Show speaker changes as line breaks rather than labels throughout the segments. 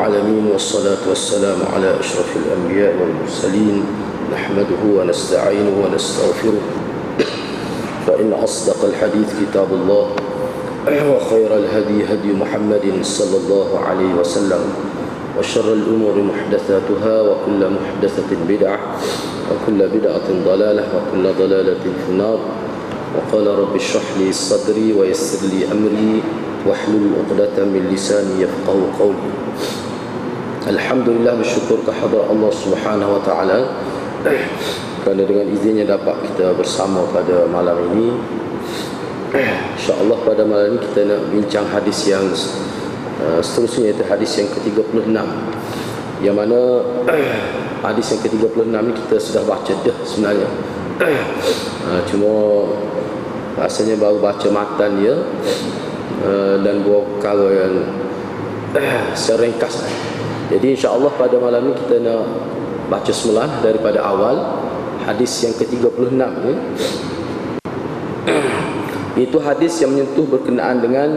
العالمين والصلاة والسلام على أشرف الأنبياء والمرسلين نحمده ونستعينه ونستغفره فإن أصدق الحديث كتاب الله وخير الهدي هدي محمد صلى الله عليه وسلم وشر الأمور محدثاتها وكل محدثة بدعة وكل بدعة ضلالة وكل ضلالة في النار وقال رب اشرح لي صدري ويسر لي أمري واحلل عقدة من لساني يفقهوا قولي. Alhamdulillah, bersyukur kehadrat Allah Subhanahu wa taala kerana dengan izinnya dapat kita bersama pada malam ini. InsyaAllah pada malam ini kita nak bincang hadis yang seterusnya, iaitu hadis yang ke-36, yang mana hadis yang ke-36 ni kita sudah baca dah sebenarnya. Cuma rasanya baru baca matan dia dan buat perkara yang secara ringkas. Jadi insya-Allah pada malam ni kita nak baca semula daripada awal hadis yang ke-36 ni. Itu hadis yang menyentuh berkenaan dengan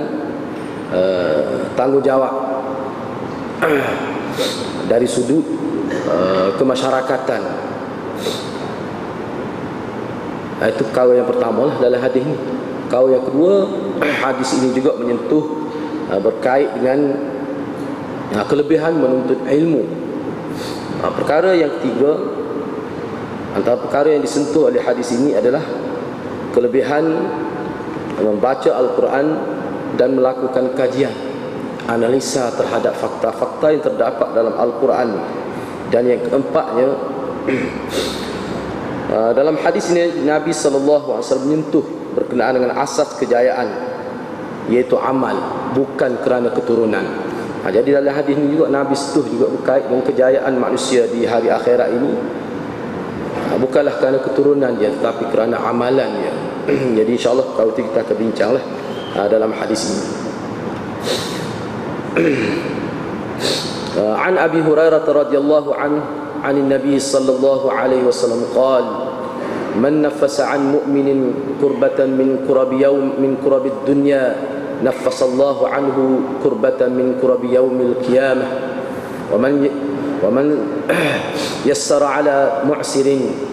tanggungjawab dari sudut kemasyarakatan. Itu perkara yang pertama lah dalam hadis ni. Perkara yang kedua, hadis ini juga menyentuh berkait dengan kelebihan menuntut ilmu. Perkara yang ketiga, antara perkara yang disentuh oleh hadis ini adalah kelebihan membaca Al-Quran dan melakukan kajian, analisa terhadap fakta-fakta yang terdapat dalam Al-Quran. Dan yang keempatnya, dalam hadis ini Nabi SAW menyentuh berkenaan dengan asas kejayaan, iaitu amal, bukan kerana keturunan. Jadi dalam hadis ini juga Nabi sentuh juga berkait dengan kejayaan manusia di hari akhirat ini bukanlah kerana keturunan dia, tetapi kerana amalan dia. Jadi insyaAllah kalau itu kita akan bincanglah dalam hadis ini. An Abi Hurairah radhiyallahu anhu عن النبي صلى الله عليه وسلم قال من نفس عن مؤمن كربة من كرب الدنيا نفس الله عنه كربة من كرب يوم القيامة ومن يسر على معسر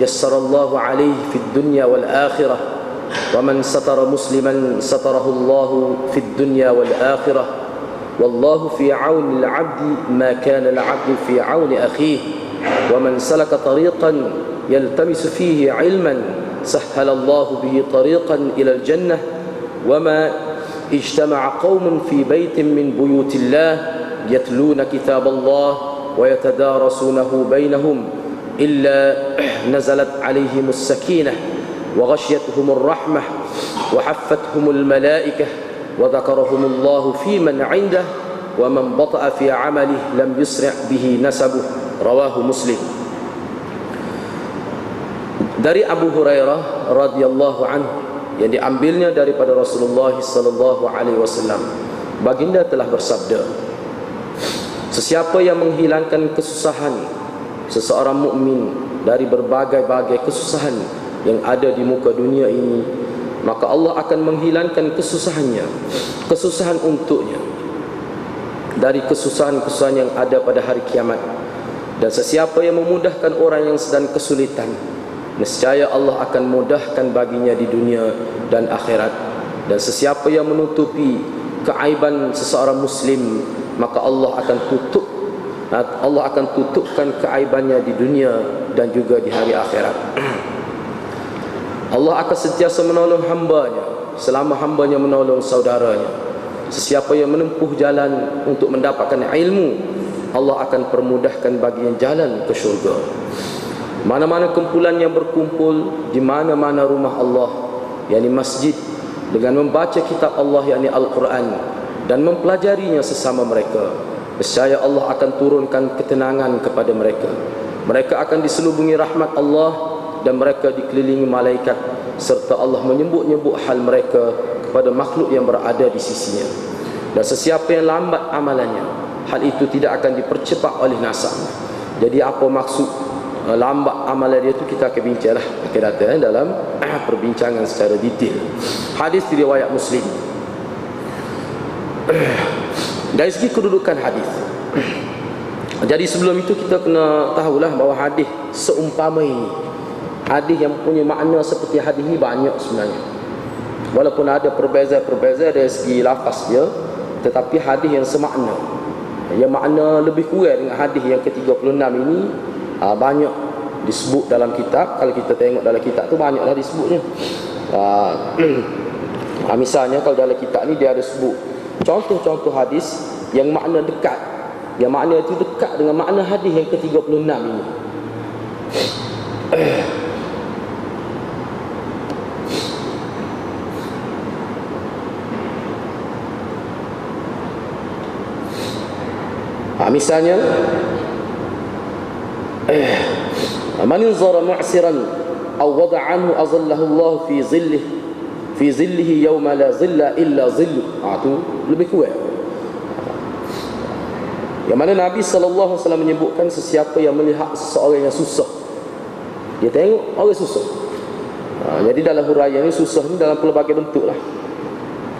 يسر الله عليه في الدنيا والآخرة ومن ستر مسلما ستره الله في الدنيا والآخرة والله في عون العبد ما كان العبد في عون أخيه ومن سلك طريقا يلتمس فيه علما سهل الله به طريقا إلى الجنة وما اجتمع قوم في بيت من بيوت الله يتلون كتاب الله ويتدارسونه بينهم إلا نزلت عليهم السكينة وغشيتهم الرحمة وحفتهم الملائكة وذكرهم الله في من عنده ومن بطأ في عمله لم يسرع به نسبه. Rawahu Muslim. Dari Abu Hurairah radhiyallahu anhu, yang diambilnya daripada Rasulullah sallallahu alaihi wasallam, baginda telah bersabda, sesiapa yang menghilangkan kesusahan seseorang mukmin dari berbagai-bagai kesusahan yang ada di muka dunia ini, maka Allah akan menghilangkan kesusahan untuknya dari kesusahan-kesusahan yang ada pada hari kiamat. Dan sesiapa yang memudahkan orang yang sedang kesulitan, nescaya Allah akan mudahkan baginya di dunia dan akhirat. Dan sesiapa yang menutupi keaiban seseorang muslim, maka Allah akan tutupkan keaibannya di dunia dan juga di hari akhirat. Allah akan sentiasa menolong hambanya selama hambanya menolong saudaranya. Sesiapa yang menempuh jalan untuk mendapatkan ilmu, Allah akan permudahkan baginya jalan ke syurga. Mana-mana kumpulan yang berkumpul di mana-mana rumah Allah, yakni masjid, dengan membaca kitab Allah, yakni Al-Quran, dan mempelajarinya sesama mereka, nescaya Allah akan turunkan ketenangan kepada mereka. Mereka akan diselubungi rahmat Allah dan mereka dikelilingi malaikat, serta Allah menyebut-nyebut hal mereka kepada makhluk yang berada di sisinya. Dan sesiapa yang lambat amalannya, hal itu tidak akan dipercepat oleh nasab. Jadi apa maksud lambat amalan dia tu kita akan bincanglah akan datang dalam perbincangan secara detail. Hadis riwayat Muslim. Dari segi kedudukan hadis, Jadi sebelum itu kita kena tahulah bahawa hadis seumpama ini, hadis yang punya makna seperti hadis ini banyak sebenarnya. Walaupun ada perbezaan dari segi lafaz dia, tetapi hadis yang semakna, yang makna lebih kurang dengan hadis yang ke-36 ini banyak disebut dalam kitab. Kalau kita tengok dalam kitab tu banyaklah disebutnya. Misalnya kalau dalam kitab ni dia ada sebut contoh-contoh hadis yang makna dekat, yang makna itu dekat dengan makna hadis yang ke-36 ini. Misalnya man zara mu'siran aw wada'a anhu azallahu Allah fi zillihi yawma la zilla illa zillu. Itu lebih kuat. Yang mana Nabi SAW menyebutkan sesiapa yang melihat seseorang yang susah, dia tengok orang susah. Jadi dalam huraian ni susah ni dalam pelbagai bentuk lah.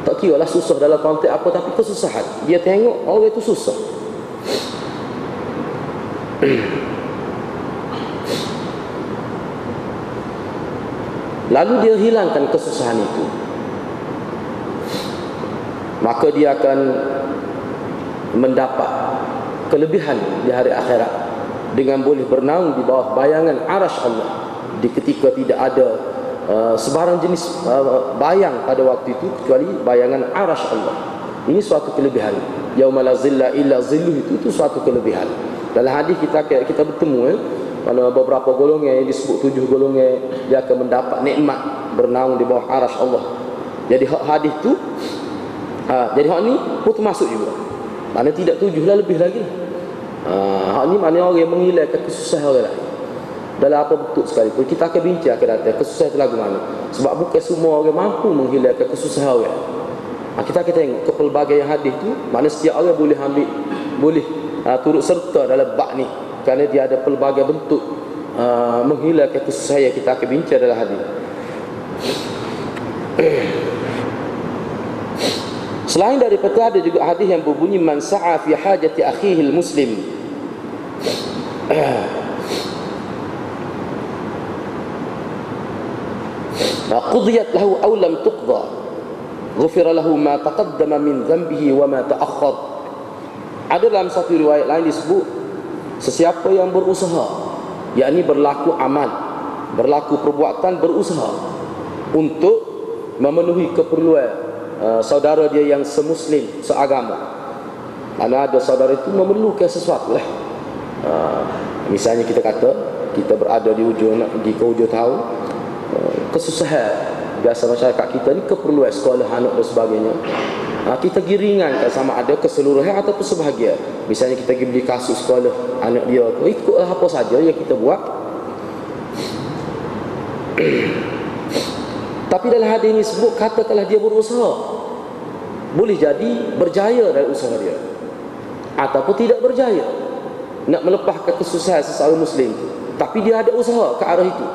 Tak kira lah susah dalam konteks apa, tapi kesusahan. Dia tengok orang itu susah. Lalu dia hilangkan kesusahan itu, maka dia akan mendapat kelebihan di hari akhirat dengan boleh bernaung di bawah bayangan arasy Allah di ketika tidak ada sebarang jenis bayang pada waktu itu kecuali bayangan arasy Allah. Ini suatu kelebihan. Yauma la zilla illa zilluh, itu suatu kelebihan. Dalam hadis kita bertemu mana beberapa golongan yang disebut 7 golongan, dia akan mendapat nikmat bernaung di bawah arasy Allah. Jadi hadis tu jadi hak ni pun termasuk juga. Mana tidak 7 lah, lebih lagi. Hak ni mana orang yang menghilangkan kesusahan orang lain dalam apa bentuk sekalipun. Kita akan bincang akan datang kesusahan itu lagu mana. Sebab bukan semua orang mampu menghilangkan kesusahan orang. Kita akan tengok kepelbagaian hadis tu, mana setiap orang boleh ambil, boleh turut serta dalam bab ni, kerana dia ada pelbagai bentuk menghilangkan kesusahan yang kita akan bincang dalam hadis. Selain daripada ada juga hadis yang berbunyi man sa'a fi hajati akhihi muslim qudiyat lahu aw lam tuqda ghufira lahu ma taqaddama min dhanbihi wa ma ta'akhkhar. Ada dalam satu riwayat lain disebut sesiapa yang berusaha, yakni berlaku amal, berlaku perbuatan, berusaha untuk memenuhi keperluan saudara dia yang semuslim, seagama. Mana ada saudara itu memerlukan sesuatu lah. Misalnya kita kata kita berada di hujung tahun, kesusahan biasa masyarakat kita ni, keperluan sekolah anak dan sebagainya. Kita giringan sama ada keseluruhan ataupun sebahagian. Misalnya kita pergi beli kasut sekolah anak dia, ikutlah apa saja yang kita buat. Tapi dalam hadis ini sebut, katakanlah dia berusaha, boleh jadi berjaya dalam usaha dia ataupun tidak berjaya nak melepaskan kesusahan seseorang muslim, tapi dia ada usaha ke arah itu,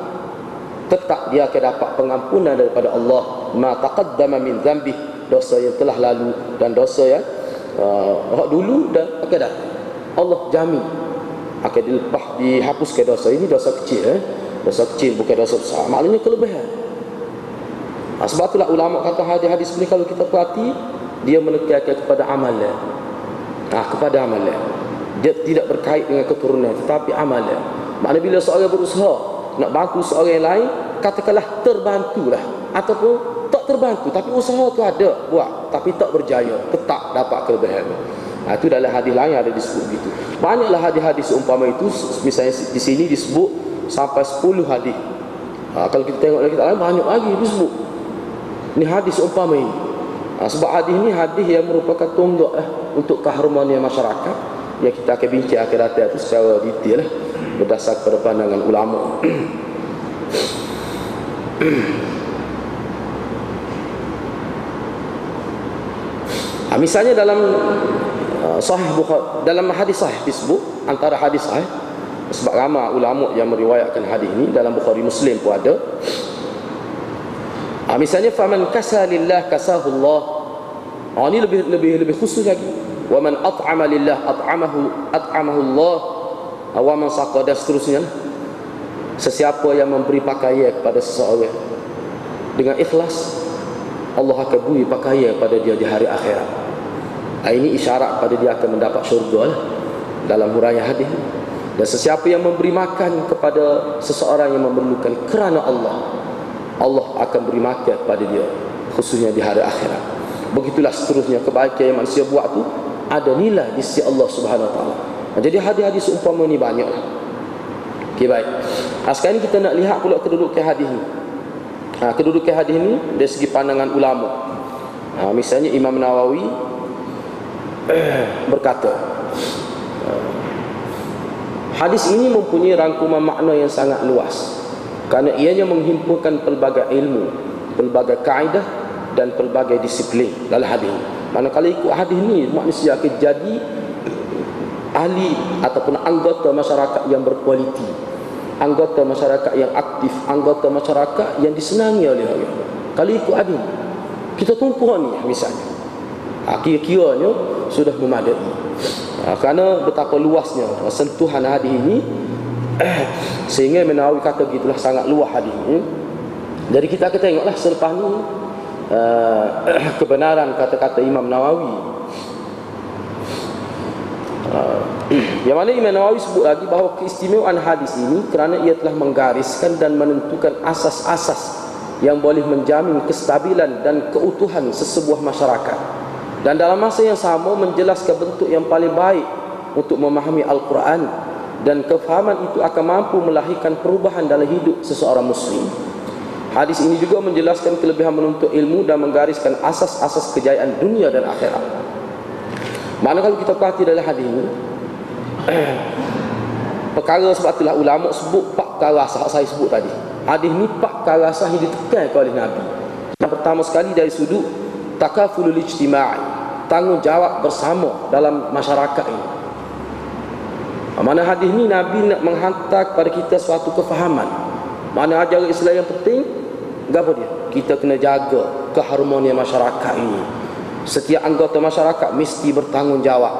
tetap dia akan dapat pengampunan daripada Allah. Ma taqaddama min dhanbi, dosa yang telah lalu dan dosa yang dulu dan akan datang, Allah jamin akan dihapuskan dosa ini. Dosa kecil, dosa kecil bukan dosa besar, maknanya kelebihan. Sebab itulah ulama kata hadis-hadis ini kalau kita perhati, dia menekankan kepada amalan. Kepada amalan. Dia tidak berkait dengan keturunan, tetapi amalan. Maknanya bila seorang berusaha nak bantu seorang yang lain, katakanlah terbantulah ataupun tak terbantu, tapi usaha tu ada buat tapi tak berjaya, tetap dapat kelebihan. Itu dalam hadis lain ada disebut begitu. Banyaklah hadis-hadis umpama itu. Misalnya di sini disebut sampai 10 hadis. Kalau kita tengok lagi lain banyak lagi disebut. Ini hadis umpama ini. Sebab hadis ini hadis yang merupakan tonggak untuk keharmonian masyarakat, yang kita akan bincang akan datang itu secara detail berdasar kepada pandangan ulama. Misalnya dalam Sahih Bukhari, dalam hadis sahih disebut, antara hadis sahih, sebab ramai ulama yang meriwayatkan hadis ini, dalam Bukhari Muslim pun ada. Misalnya faman kasa lillah kasahullah. Ini lebih khusus lagi. wa man at'ama lillah at'amahu Allah, wa man saqa, dan seterusnya. Sesiapa yang memberi pakaian kepada seseorang dengan ikhlas, Allah akan beri pakaian pada dia di hari akhirat. Ini isyarat pada dia akan mendapat syurga lah, dalam huraian hadis. Dan sesiapa yang memberi makan kepada seseorang yang memerlukan kerana Allah, Allah akan beri makan kepada dia, khususnya di hari akhirat. Begitulah seterusnya kebaikan yang manusia buat tu ada nilai di sisi Allah Subhanahu Wa Taala. Jadi hadis-hadis umpama ni banyak lah. Okey, baik. Sekarang ni kita nak lihat pula kedudukan hadis ni. Kedudukan hadis ni dari segi pandangan ulama. Misalnya Imam Nawawi berkata, hadis ini mempunyai rangkuman makna yang sangat luas, kerana ianya menghimpunkan pelbagai ilmu, pelbagai kaedah dan pelbagai disiplin dalam hadis ini. Manakala ikut hadis ni, manusia akan jadi ahli ataupun anggota masyarakat yang berkualiti, anggota masyarakat yang aktif, anggota masyarakat yang disenangi oleh orang. Kalau ikut hadis kita tumpuan ni misalnya, kira-kiranya sudah memadai. Kerana betapa luasnya sentuhan hadis ini, sehingga Imam Nawawi kata begitulah, sangat luas hadis ini. Jadi kita akan tengoklah selepas ni kebenaran kata-kata Imam Nawawi. Yang mana Imam Nawawi sebut lagi bahawa keistimewaan hadis ini kerana ia telah menggariskan dan menentukan asas-asas yang boleh menjamin kestabilan dan keutuhan sesebuah masyarakat, dan dalam masa yang sama menjelaskan bentuk yang paling baik untuk memahami Al-Quran, dan kefahaman itu akan mampu melahirkan perubahan dalam hidup seseorang muslim. Hadis ini juga menjelaskan kelebihan menuntut ilmu dan menggariskan asas-asas kejayaan dunia dan akhirat. Mana kalau kita perhati dalam hadis ini, perkara sebab itulah ulama sebut 4 perkara asas saya sebut tadi. Hadis ni 4 perkara asas yang ditekan oleh Nabi. Yang pertama sekali dari sudut takafulul ijtima'i, tanggungjawab bersama dalam masyarakat ini. Mana hadis ni Nabi nak menghantar kepada kita suatu kefahaman. Mana ajaran Islam yang penting, apa dia? Kita kena jaga keharmonian masyarakat ini. Setiap anggota masyarakat mesti bertanggungjawab.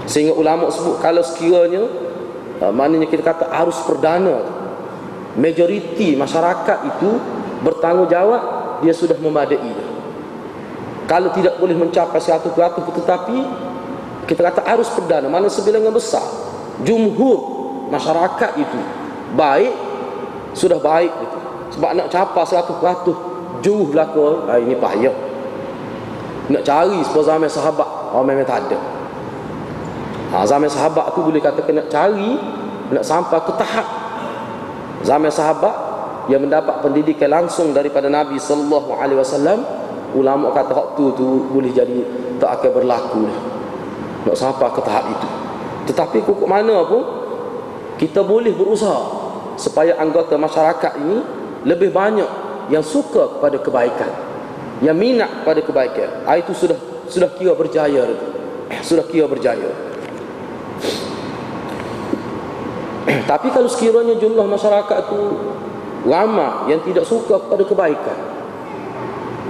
Sehingga ulama sebut kalau sekiranya maknanya kita kata arus perdana, majoriti masyarakat itu bertanggungjawab, dia sudah memadai. Kalau tidak boleh mencapai 100%, tetapi kita kata arus perdana, mana sebilangan besar jumhur masyarakat itu baik, sudah baik gitu. Sebab nak capai 100% jauh belaka, ini payah. Nak cari seperti zaman sahabat, memang tak ada. Zaman sahabat tu boleh katakan nak cari, nak sampai ke tahap zaman sahabat yang mendapat pendidikan langsung daripada Nabi sallallahu alaihi wasallam. Ulama kata waktu tu boleh jadi tak akan berlaku nak sampai ke tahap itu. Tetapi kukuk mana pun kita boleh berusaha supaya anggota masyarakat ini lebih banyak yang suka kepada kebaikan, yang minat kepada kebaikan. Itu sudah kira berjaya. Sudah kira berjaya. Tapi kalau sekiranya jumlah masyarakat itu ramai yang tidak suka kepada kebaikan,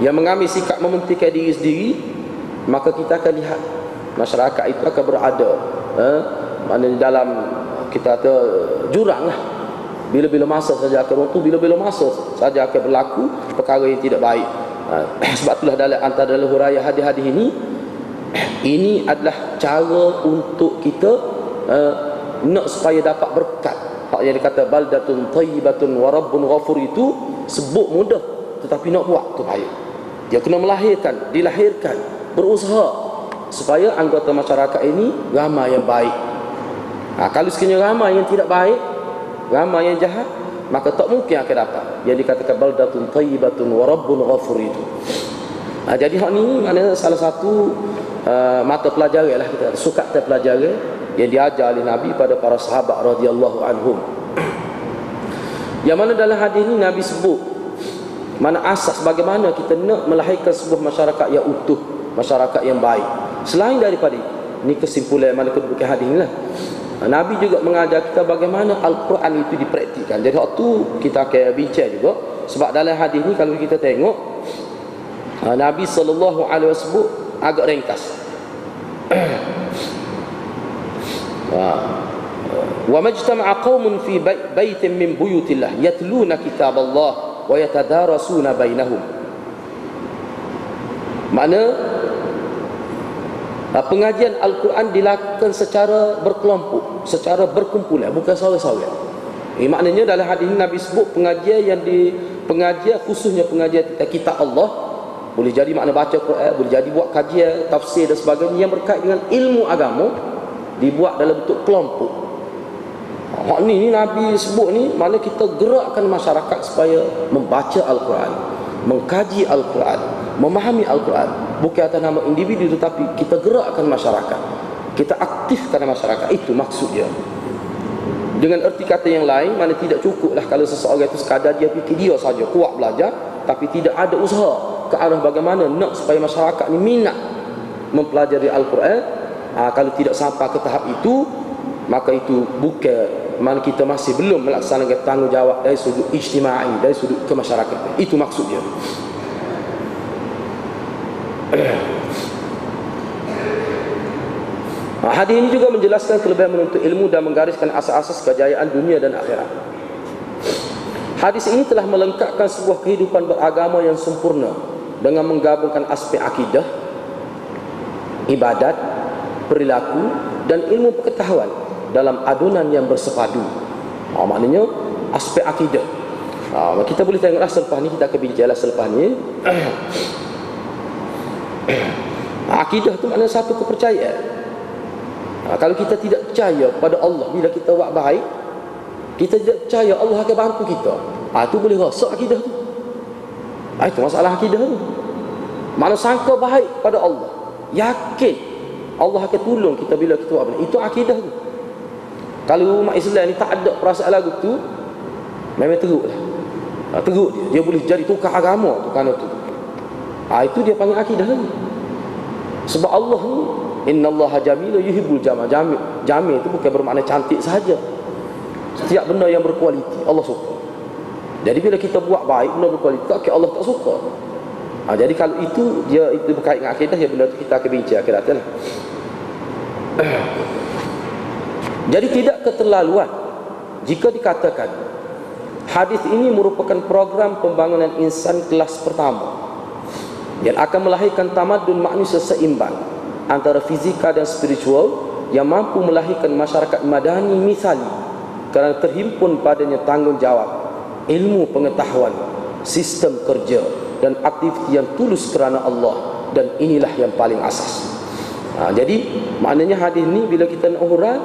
yang mengambil sikap mementingkan diri sendiri, maka kita akan lihat masyarakat itu akan berada mana dalam kita kata jurang lah. Bila-bila masa saja akan runtuh, bila-bila masa saja akan berlaku perkara yang tidak baik. Sebab itulah dalam huraian hadis-hadis ini adalah cara untuk kita nak supaya dapat berkat. Hak yang dikata baldatun thayyibatun wa rabbun ghafur itu sebut mudah, tetapi nak buat tu payah. Dia kena dilahirkan, berusaha supaya anggota masyarakat ini ramai yang baik. Kalau sekiranya ramai yang tidak baik, ramai yang jahat, maka tak mungkin akan dapat yang dikatakan baldatun thayyibatun wa rabbun ghafur itu. Jadi hak ni maknanya salah satu mata pelajaran lah, kita sukat pelajaran yang diajar oleh Nabi pada para sahabat radhiyallahu anhum. Yang mana dalam hadis ni Nabi sebut mana asas bagaimana kita nak melahirkan sebuah masyarakat yang utuh, masyarakat yang baik. Selain daripada ini kesimpulan mana kedudukan hadis ni lah, Nabi juga mengajar kita bagaimana Al-Quran itu dipraktikkan. Jadi waktu kita akan bincang juga, sebab dalam hadis ni kalau kita tengok Nabi sallallahu alaihi wasallam agak ringkas. Wa majtama'a qaumun fi baitin min buyutillah yatluna kitaballah wa yatadarasuna bainahum. Makna pengajian Al-Quran dilakukan secara berkelompok, secara berkumpulan, bukan seorang-seorang. Maknanya dalam hadis ini Nabi sebut pengajian khususnya pengajian kitab Allah, boleh jadi makna baca Quran, boleh jadi buat kajian, tafsir dan sebagainya yang berkait dengan ilmu agama, dibuat dalam bentuk kelompok. Hak ni Nabi sebut ni, mana kita gerakkan masyarakat supaya membaca Al-Quran, mengkaji Al-Quran, memahami Al-Quran, bukan atas nama individu, tetapi kita gerakkan masyarakat, kita aktifkan masyarakat. Itu maksudnya. Dengan erti kata yang lain, mana tidak cukuplah kalau seseorang itu sekadar dia fikir dia saja kuat belajar, tapi tidak ada usaha ke arah bagaimana nak supaya masyarakat ni minat mempelajari Al-Quran. Kalau tidak sampai ke tahap itu, maka itu bukan, mana kita masih belum melaksanakan tanggungjawab dari sudut ijtimai, dari sudut kemasyarakatan. Itu maksudnya. Hadis ini juga menjelaskan kelebihan menuntut ilmu dan menggariskan asas-asas kejayaan dunia dan akhirat. Hadis ini telah melengkapkan sebuah kehidupan beragama yang sempurna dengan menggabungkan aspek akidah, ibadat, perilaku dan ilmu pengetahuan dalam adunan yang bersepadu. Maknanya aspek akidah. Kita boleh tengoklah selepas ni, kita akan bincanglah selepas ni. Akidah tu maknanya satu kepercayaan. Kalau kita tidak percaya pada Allah, bila kita buat baik, kita tidak percaya Allah akan bantu kita, itu boleh rosak akidah tu. Itu masalah akidah tu. Mana sangka baik pada Allah, yakin Allah akan tolong kita bila kita buat baik, itu akidah tu. Kalau umat Islam ni tak ada perasaan lagu tu, memang teruk lah. Teruk dia boleh jadi tukar agama tu kerana tu. Itu dia panggil akidah tu. Sebab Allah ni, innallaha jamilun yuhibbul jamal. Jamil itu bukan bermakna cantik sahaja. Setiap benda yang berkualiti Allah suka. Jadi bila kita buat baik, benda berkualiti, Allah tak suka. Jadi kalau itu berkait dengan akidah, ya benda itu kita akan bincang akhirat lah. Jadi tidak keterlaluan jika dikatakan hadis ini merupakan program pembangunan insan kelas pertama yang akan melahirkan tamadun manusia seimbang antara fizikal dan spiritual, yang mampu melahirkan masyarakat madani misali kerana terhimpun padanya tanggungjawab, ilmu pengetahuan, sistem kerja dan aktiviti yang tulus kerana Allah, dan inilah yang paling asas. Jadi maknanya hadis ni bila kita nak urang,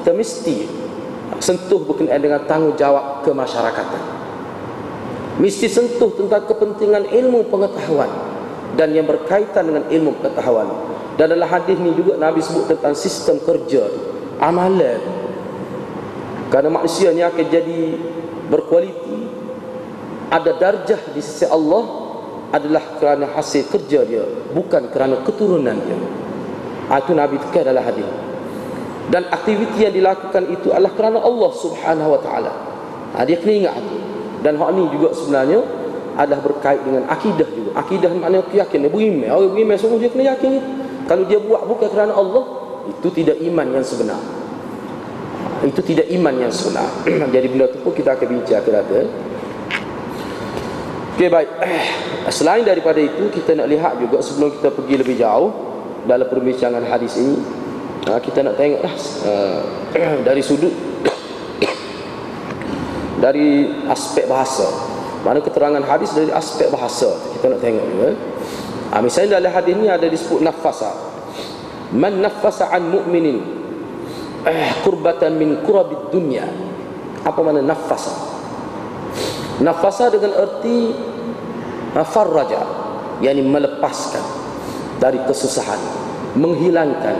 kita mesti sentuh berkenaan dengan tanggungjawab kemasyarakatan, mesti sentuh tentang kepentingan ilmu pengetahuan dan yang berkaitan dengan ilmu pengetahuan. Dan dalam hadis ni juga Nabi sebut tentang sistem kerja, amalan. Kerana manusia ni akan jadi berkualiti, ada darjah di sisi Allah, adalah kerana hasil kerja dia, bukan kerana keturunan dia. Itu Nabi tekan dalam hadis. Dan aktiviti yang dilakukan itu adalah kerana Allah Subhanahu Wa Taala. Dia kena ingat itu. Dan hal ni juga sebenarnya adalah berkait dengan akidah juga. Akidah maknanya keyakinan, beriman. Orang beriman semua dia kena yakin itu. Kalau dia buat bukan kerana Allah, itu tidak iman yang sebenar. Itu tidak iman yang sebenar. Jadi benda tu pun kita akan bincang akhir-akhir. Okey, baik. Selain daripada itu, kita nak lihat juga sebelum kita pergi lebih jauh dalam perbincangan hadis ini, kita nak tengoklah dari sudut dari aspek bahasa. Mana keterangan hadis dari aspek bahasa kita nak tengok juga. Misalnya dalam hadis ni ada disebut nafasa. Man nafasa an mu'minin kurbatan min kurabid dunya. Apa makna nafasa? Nafasa dengan erti farraja, yakni melepaskan dari kesusahan, menghilangkan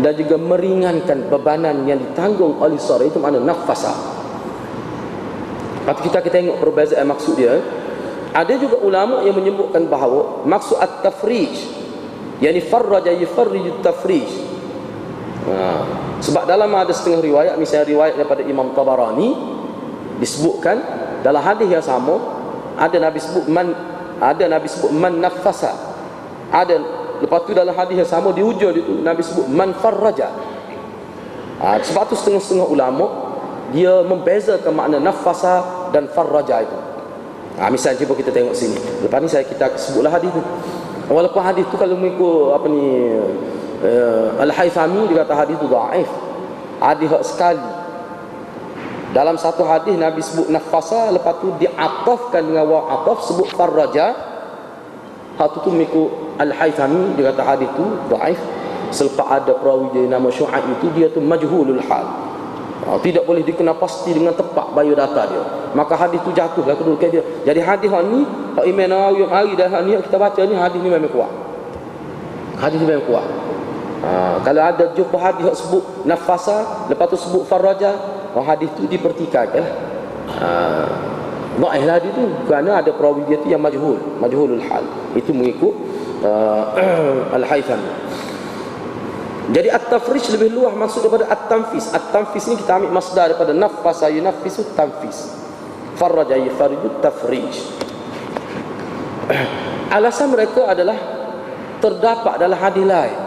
dan juga meringankan bebanan yang ditanggung oleh seorang. Itu makna nafasa. Tapi kita akan tengok perbezaan maksud dia. Ada juga ulama yang menyebutkan bahawa maksud at-tafrij, yakni farraja yufarriju at-tafrij. Sebab dalam ada setengah riwayat, misalnya riwayat daripada Imam Tabarani, disebutkan dalam hadis yang sama, ada Nabi sebut man nafasa, ada Lepas tu dalam hadis yang sama di hujung itu Nabi sebut man farraja. Sebab tu setengah-setengah ulama dia membezakan makna nafasa dan farraja itu. Misalnya cuba kita tengok sini. Lepas ni kita sebutlah hadis tu. Walaupun hadis tu kalau mengikut Al-Haythami dia kata hadis tu dhaif. Hadis sekali. Dalam satu hadis Nabi sebut nafasa, lepas tu diatafkan dengan waw ataf sebut farraja. Hal tu mengikut Al-Haythami dia kata hadis tu dhaif. Selepas ada perawi dia nama Syu'aib itu dia tu majhulul hal. Tidak boleh dikenal pasti dengan tepat biodata dia. Maka hadis tu jatuhlah kedudukan dia. Jadi hadis ni hak Imam Nawawi yang hari dah ni kita baca ni hadis ni memang kuat. Hadis ni memang kuat. Kalau ada jumpa hadis hak sebut nafasa lepas tu sebut farraja, hadis tu dipertikaikan. Dhaif hadis tu kerana ada perawi dia tu yang majhulul hal. Itu mengikut Al-Haythami. Jadi at-tafrish lebih luas maksud daripada at-tanfis. At-tanfis ni kita ambil masdar daripada nafasa yunaffisu tanfis. Farraja yufaridu tafrij. Alasan mereka adalah terdapat dalam hadis lain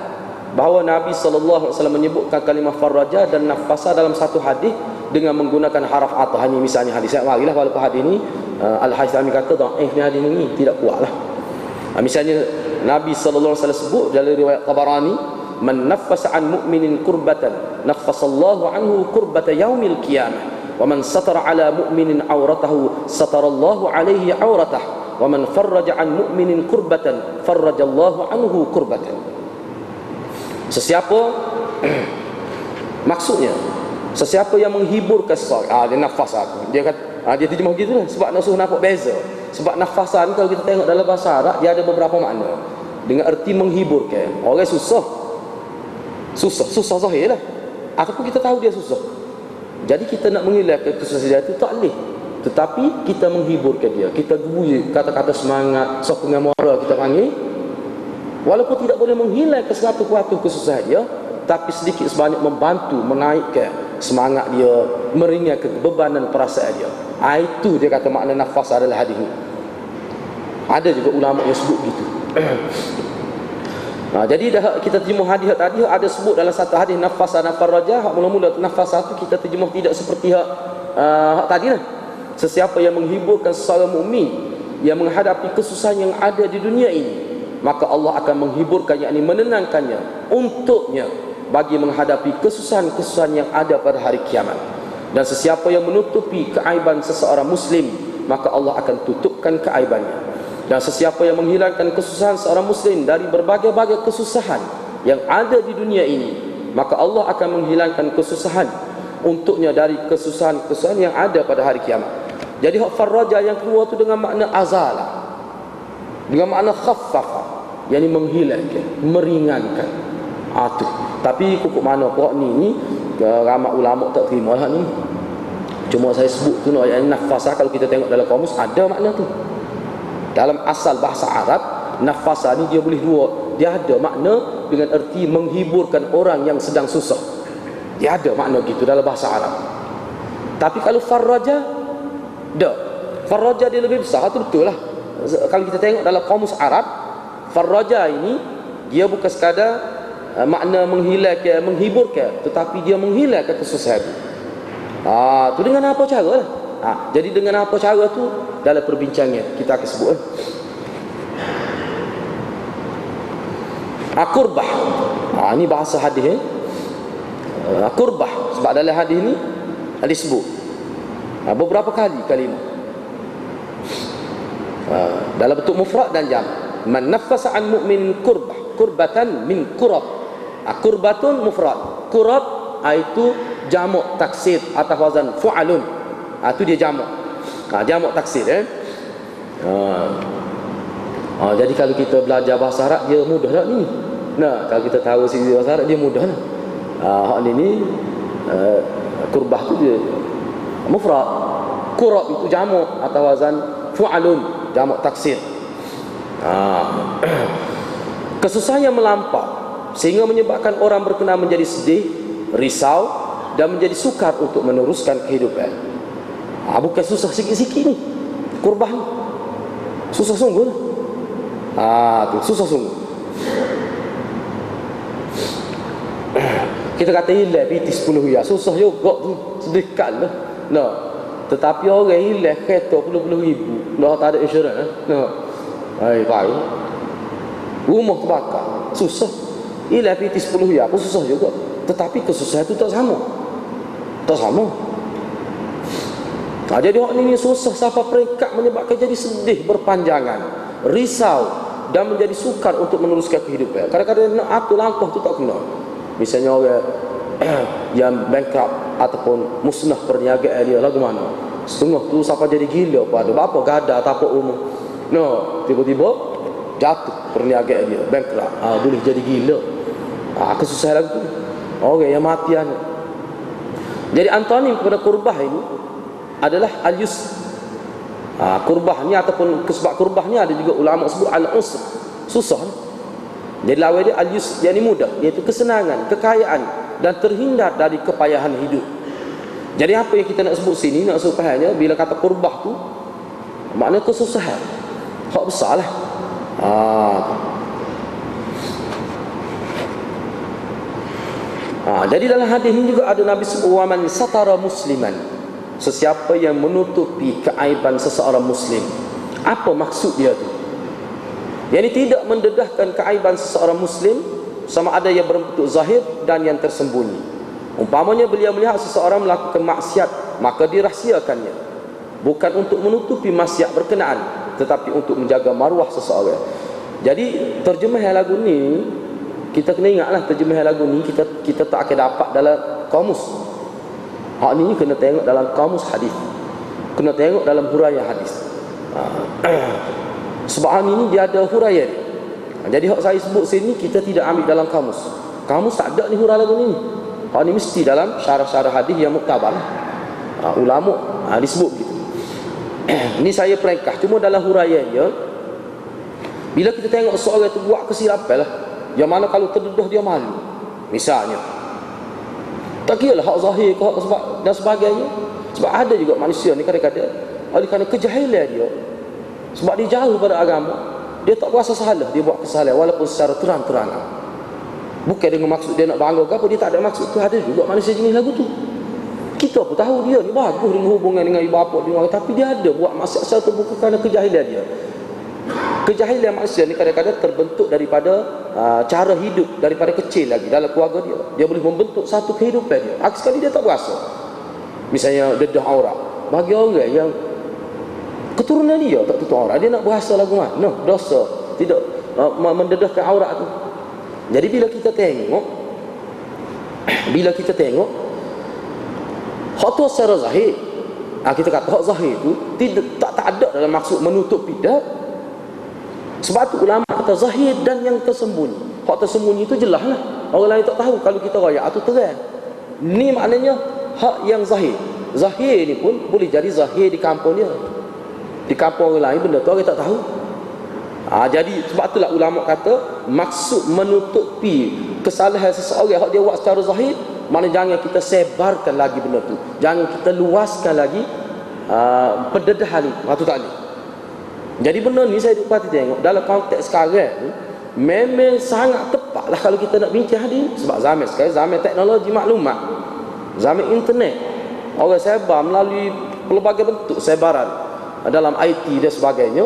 bahawa Nabi SAW menyebutkan kalimah farraja dan nafasa dalam satu hadis dengan menggunakan haraf atah. Ini misalnya hadis saya marilah walaupun hadis ni Al-Haythami kata dhaif ni hadis ni tidak kuatlah. Misalnya Nabi SAW sebut dalam riwayat Tabarani, man naffasa an mu'minin kurbatan naffasallahu anhu kurbata yaumil qiyamah wa man satara ala mu'minin auratahu satarallahu alaihi auratah wa man farraja an mu'minin kurbatan farrajallahu anhu kurbatan. Sesiapa maksudnya sesiapa yang menghiburkan seseorang, dia nafas aku, dia kata dia terjemah begitulah sebab nak suruh nampak beza. Sebab nafasan kalau kita tengok dalam bahasa Arab dia ada beberapa makna dengan erti menghiburkan. Orang susah zahir lah, ataupun kita tahu dia susah, jadi kita nak menghilangkan kesusahan dia itu tak boleh, tetapi kita menghiburkan dia, kita gubui kata-kata semangat, sokongan moral kita panggil, walaupun tidak boleh menghilangkan satu kesusahan dia, tapi sedikit sebanyak membantu menaikkan semangat dia, meringankan bebanan perasaan dia. Itu dia kata makna nafas adalah hadis ini. Ada juga ulama yang sebut begitu. Jadi dah kita terjemah hadis tadi ada sebut dalam satu hadis nafasa farraja. Hak mula-mula nafasa tu kita terjemah tidak seperti hak tadi lah. Sesiapa yang menghiburkan seorang mukmin yang menghadapi kesusahan yang ada di dunia ini, maka Allah akan menghiburkan, yakni menenangkannya untuknya bagi menghadapi kesusahan-kesusahan yang ada pada hari kiamat. Dan sesiapa yang menutupi keaiban seseorang muslim, maka Allah akan tutupkan keaibannya. Dan sesiapa yang menghilangkan kesusahan seorang muslim dari berbagai-bagai kesusahan yang ada di dunia ini, maka Allah akan menghilangkan kesusahan untuknya dari kesusahan-kesusahan yang ada pada hari kiamat. Jadi hak farraja yang kedua tu dengan makna azala, dengan makna khaffafa, yakni menghilangkan, meringankan. Tu. Tapi kukuk mana pokok ni ramai ulama tak terima hak ni. Cuma saya sebut tu ayat nafasa, kalau kita tengok dalam kamus ada makna tu. Dalam asal bahasa Arab, nafasa ni dia boleh dua. Dia ada makna dengan erti menghiburkan orang yang sedang susah. Dia ada makna gitu dalam bahasa Arab. Tapi kalau farraja, farraja dia lebih besar, itu betul lah. Kalau kita tengok dalam kamus Arab, farraja ini dia bukan sekadar makna menghilangkan, menghiburkan, tetapi dia menghilangkan kesusahan. Tu dengan apa cara lah. Jadi dengan apa cara tu dalam perbincangan kita akan sebut. Kurbah. Ini bahasa hadis. Kurbah. Sebab dalam hadis ni disebut beberapa kali kalimah dalam bentuk mufrad dan jam. Man naffasa an mu'min kurbatan min kurab. Kurbatun mufrad. Kurab itu jamak taksir atas wazan fu'alun. Itu dia jamak. Jamak taksir. Jadi kalau kita belajar bahasa Arab dia mudah tak ni? Kalau kita tahu sisi bahasa Arab dia mudah lah. Hak ni kurbah tu dia mufrad. Kurab itu jamak atas wazan fu'alun, jamak taksir. Kesusahan yang melampau sehingga menyebabkan orang berkenaan menjadi sedih, risau dan menjadi sukar untuk meneruskan kehidupan. Bukan susah sikit-sikit ni, kurbah ni susah sungguh. Tu susah sungguh. Kita kata hilang PT 10 riyal, susah juga tu, sedekah lah. Nah, tetapi orang hilang kereta puluh-puluh ribu, dah tak ada insurans. Nah, baik. Rumah terbakar, susah. Hilang PT 10 riyal pun susah juga. Tetapi kesusahan itu tak sama. Tak sama. Jadi orang ini susah sampai peringkat menyebabkan jadi sedih berpanjangan, risau dan menjadi sukar untuk meneruskan kehidupan. Kadang-kadang nak atur langkah tu tak kena. Misalnya orang yang bankrupt ataupun musnah perniagaan dia lagu mana, setengah tu sampai jadi gila pada apa gada tapak umum. No, tiba-tiba jatuh perniagaan dia, bankrupt. Boleh jadi gila. Kesusahan lagu tu. Orang yang matian. Jadi antonim kepada kurbah ini adalah al-yusr. Kurbah ni ataupun sebab kurbah ni ada juga ulama sebut al-usr, susah. Jadi lawan dia al-yusr, yang mudah, iaitu kesenangan, kekayaan dan terhindar dari kepayahan hidup. Jadi apa yang kita nak sebut sini, nak supaya bila kata kurbah tu makna kesusahan, hak besar lah. Jadi dalam hadis ini juga ada Nabi sebut waman satara musliman, sesiapa yang menutupi keaiban seseorang muslim. Apa maksud dia tu? Yang tidak mendedahkan keaiban seseorang muslim, sama ada yang berbentuk zahir dan yang tersembunyi. Umpamanya beliau melihat seseorang melakukan maksiat, maka dirahsiakannya, bukan untuk menutupi maksiat berkenaan, tetapi untuk menjaga maruah seseorang. Jadi terjemahan lagu ni, kita kena ingatlah terjemahan lagu ni kita tak akan dapat dalam kamus. Hak ni kena tengok dalam kamus hadis, kena tengok dalam huraian hadis. Sebab hal ini dia ada huraian. Jadi hak saya sebut sini kita tidak ambil dalam kamus. Kamus tak ada ni huraian lagu ni. Hak ni mesti dalam syarah-syarah hadis yang muktabar. Ulama disebut gitu. Ini saya peringkas. Cuma dalam huraiannya, bila kita tengok seorang itu buat kesilapan lah, yang mana kalau terdedah dia malu, misalnya, tak kira lah hak zahir ke hak sebab dan sebagainya. Sebab ada juga manusia ni kadang-kadang oleh kerana kejahilan dia, sebab dia jauh pada agama, dia tak berasa salah, dia buat kesalahan walaupun secara terang-terangan. Bukan dengan maksud dia nak bangga ke apa, dia tak ada maksud tu. Ada juga manusia jenis lagu tu. Kita pun tahu dia ni bagus dengan hubungan dengan ibu bapa dia, tapi dia ada buat maksiat secara terbuka kerana kejahilan dia. Kejahilan manusia ni kadang-kadang terbentuk daripada cara hidup, daripada kecil lagi dalam keluarga dia. Dia boleh membentuk satu kehidupan dia. Akhir sekali dia tak berasa. Misalnya dedah aurat. Bagi orang yang keturunan dia tak tutup aurat, dia nak berasa lagu mana? Dosa tidak mendedahkan aurat tu. Jadi bila kita tengok hak tu secara zahir, kita kata hak zahir tu tak ada dalam maksud menutup tidak. Sebab tu ulama kata zahir dan yang tersembunyi. Hak tersembunyi itu jelas lah, orang lain tak tahu. Kalau kita royak tu terang. Ni maknanya hak yang zahir. Zahir ni pun boleh jadi zahir di kampung dia, di kampung orang lain benda tu orang tak tahu. Jadi sebab itulah ulama kata maksud menutupi kesalahan seseorang hak dia buat secara zahir, mana jangan kita sebarkan lagi benda tu, jangan kita luaskan lagi pendedahan itu tak ni. Jadi benda ni saya dapat tengok dalam konteks sekarang ni memang sangat tepat lah kalau kita nak bincang hadis. Sebab zaman sekarang zaman teknologi maklumat, zaman internet, orang sebar melalui pelbagai bentuk sebaran dalam IT dan sebagainya.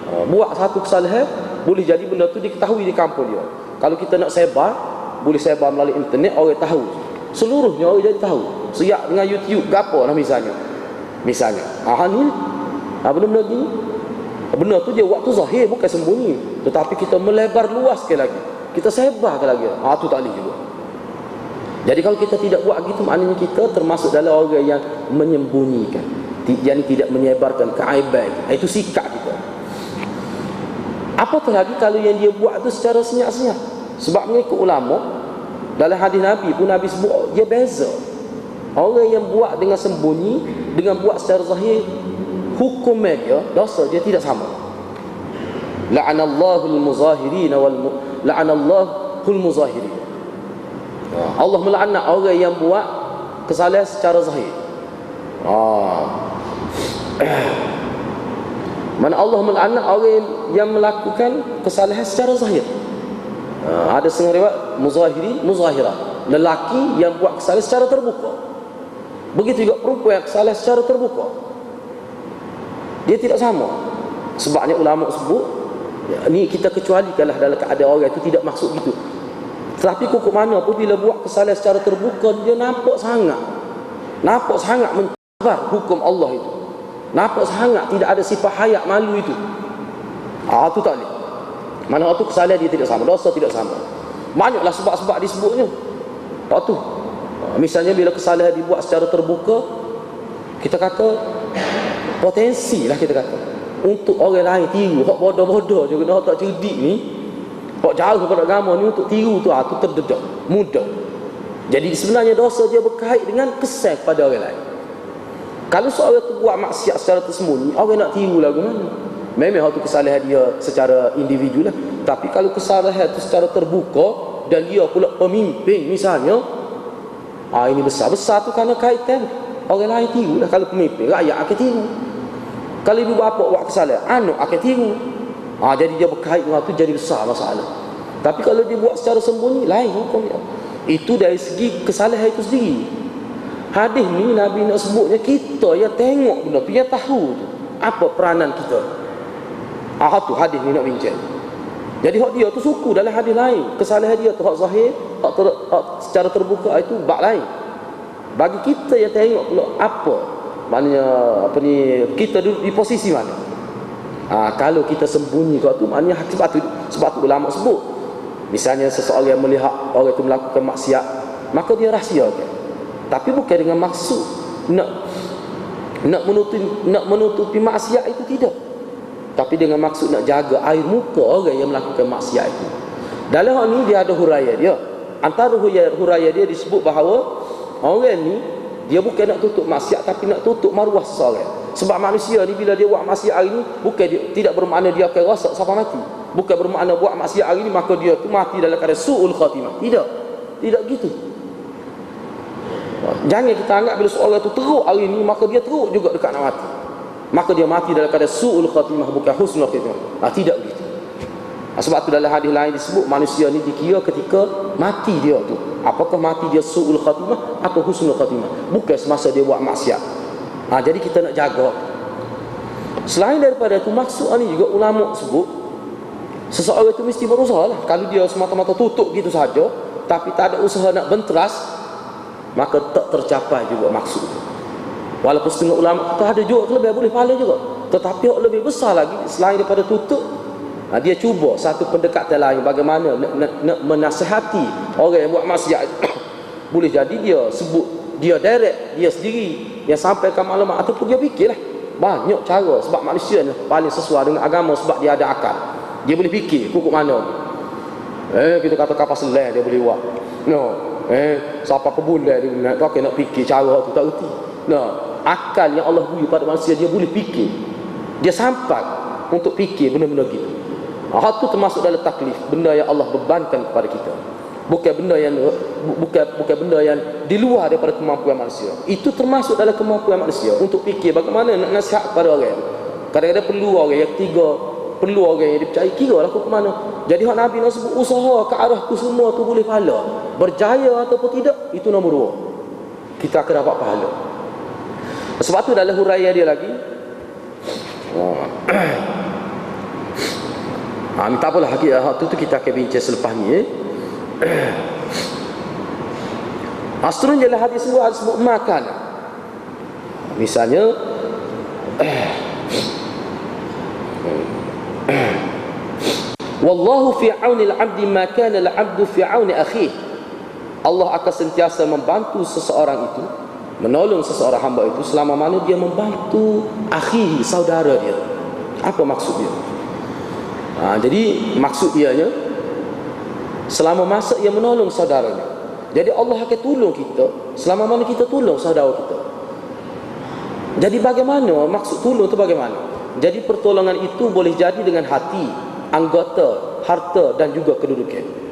Buat satu kesalahan, boleh jadi benda tu diketahui di kampung dia. Kalau kita nak sebar, boleh sebar melalui internet, orang tahu, seluruhnya orang jadi tahu. Siap dengan YouTube gapo lah misalnya ni benda-benda gini. Benda tu dia waktu zahir, bukan sembunyi, tetapi kita melebar luaskan lagi, kita sebarkan lagi. Tu tak boleh juga. Jadi kalau kita tidak buat gitu, maknanya kita termasuk dalam orang yang menyembunyikan, yang tidak menyebarkan keaiban. Itu sikap kita. Apatah lagi kalau yang dia buat tu secara senyap-senyap. Sebab mengikut ulama, dalam hadis Nabi pun Nabi sebut dia beza. Orang yang buat dengan sembunyi dengan buat secara zahir, hukum dia, dosa dia tidak sama. La'anallahul muzahirin la'anallahul muzahirin. Allah melaknat orang yang buat kesalahan secara zahir. Mana Allah melaknat orang yang melakukan kesalahan secara zahir. Ada setengah riwayat muzahirin, muzahirah. lelaki yang buat kesalahan secara terbuka. Begitu juga perempuan yang kesalahan secara terbuka. Dia tidak sama. Sebabnya ulama sebut, ni kita kecualikanlah dalam keadaan orang itu tidak maksud gitu. Tetapi kok mana apabila buat kesalahan secara terbuka, dia nampak sangat mencabar hukum Allah itu. Nampak sangat tidak ada sifat hayak malu itu. Itu tak boleh. Mana waktu kesalahan dia tidak sama, dosa tidak sama. Banyaklah sebab-sebab disebutnya. Waktu misalnya bila kesalahan dibuat secara terbuka, kita kata potensi lah, kita kata untuk orang lain tiru, hak bodoh-bodoh juga, hak tak cerdik ni, hak jauh daripada agama ni, untuk tiru tu terdedak, mudah. Jadi sebenarnya dosa dia berkait dengan kesan pada orang lain. Kalau seorang tu buat maksiat secara tersembunyi, orang nak tiru lagu mana? Memang hak tu kesalahan dia secara individu lah. Tapi kalau kesalahan tu secara terbuka dan dia pula pemimpin misalnya, ini besar-besar tu kerana kaitan orang lain tiru lah. Kalau pemimpin, rakyat akan tiru. Kalau ibu bapa buat kesalahan, anak akan tiru. Jadi dia berkait dengan tu, jadi besar masalah. Tapi kalau dia buat secara sembunyi, lain hukum dia. Itu dari segi kesalahan itu sendiri. Hadis ni Nabi nak sebutnya kita yang tengok benda tu, yang tahu tu apa peranan kita. Tu hadis ni nak bincang. Jadi hak dia tu suku dalam hadis lain. Kesalahan dia tu hak zahir, hak secara terbuka itu bab lain. Bagi kita yang tengok pula apa, maknanya kita duduk di posisi mana. Kalau kita sembunyi kat tu, maknanya sebab tu ulama sebut, misalnya seseorang yang melihat orang itu melakukan maksiat, maka dia rahsiakan. Tapi bukan dengan maksud nak menutupi maksiat itu, tidak. Tapi dengan maksud nak jaga air muka orang yang melakukan maksiat itu. Dalam hal ni dia ada huraian dia. Antara huraian dia disebut bahawa orang ni dia bukan nak tutup maksiat, tapi nak tutup maruah seseorang. Sebab manusia ni bila dia buat maksiat hari ni, bukan tidak bermakna dia akan rosak sampai mati. Bukan bermakna buat maksiat hari ni maka dia tu mati dalam keadaan su'ul khatimah. Tidak gitu. Jangan kita anggap bila seorang tu teruk hari ni maka dia teruk juga dekat nak mati, maka dia mati dalam keadaan su'ul khatimah, bukan husnul khatimah. Tidak begitu. Sebab tu dalam hadis lain disebut manusia ni dikira ketika mati dia tu, apakah mati dia su'ul khatimah atau husnul khatimah, bukan semasa dia buat maksiat. Jadi kita nak jaga. Selain daripada itu, maksud ni juga ulama sebut seseorang itu mesti berusaha lah. Kalau dia semata-mata tutup gitu saja tapi tak ada usaha nak benteras, maka tak tercapai juga maksud. Walaupun setengah ulama kata ada juga lebih boleh pahala juga, tetapi yang lebih besar lagi selain daripada tutup, dia cuba satu pendekatan lain, bagaimana nak menasihati orang yang buat maksiat. Boleh jadi dia sebut, dia direct dia sendiri yang sampaikan maklumat, ataupun dia fikirlah banyak cara. Sebab manusia ni paling sesuai dengan agama sebab dia ada akal. Dia boleh fikir kukuk mana. Kita kata kapal selam dia boleh buat. Siapa kebulan dia nak fikir cara tu tak reti. Akal yang Allah beri pada manusia, dia boleh fikir. Dia sampai untuk fikir benda-benda gitu. Itu termasuk dalam taklif, benda yang Allah bebankan kepada kita. Bukan benda yang di luar daripada kemampuan manusia. Itu termasuk dalam kemampuan manusia untuk fikir bagaimana nak nasihat kepada orang. Kadang-kadang perlu orang yang ketiga, perlu orang yang dipercayai, kira lah ke mana. Jadi hak Nabi nak sebut usaha ke arah tu semua tu boleh pahala. Berjaya ataupun tidak, itu nombor 2. Kita akan dapat pahala. Sebab tu dalam huraian dia lagi, tak apalah, hak tu kita akan bincang selepas ni. Seterusnya dalam hadis sebut makan. Misalnya wallahu fi auni al-'abdi ma kana al-'abdu fi auni akhihi. Allah akan sentiasa membantu seseorang itu, menolong seseorang hamba itu selama mana dia membantu akhihi, saudara dia. Apa maksud dia? Jadi maksud dianya selama masa ia menolong saudaranya. Jadi Allah akan tolong kita selama mana kita tolong saudara kita. Jadi bagaimana maksud tolong tu bagaimana? Jadi pertolongan itu boleh jadi dengan hati, anggota, harta dan juga kedudukan.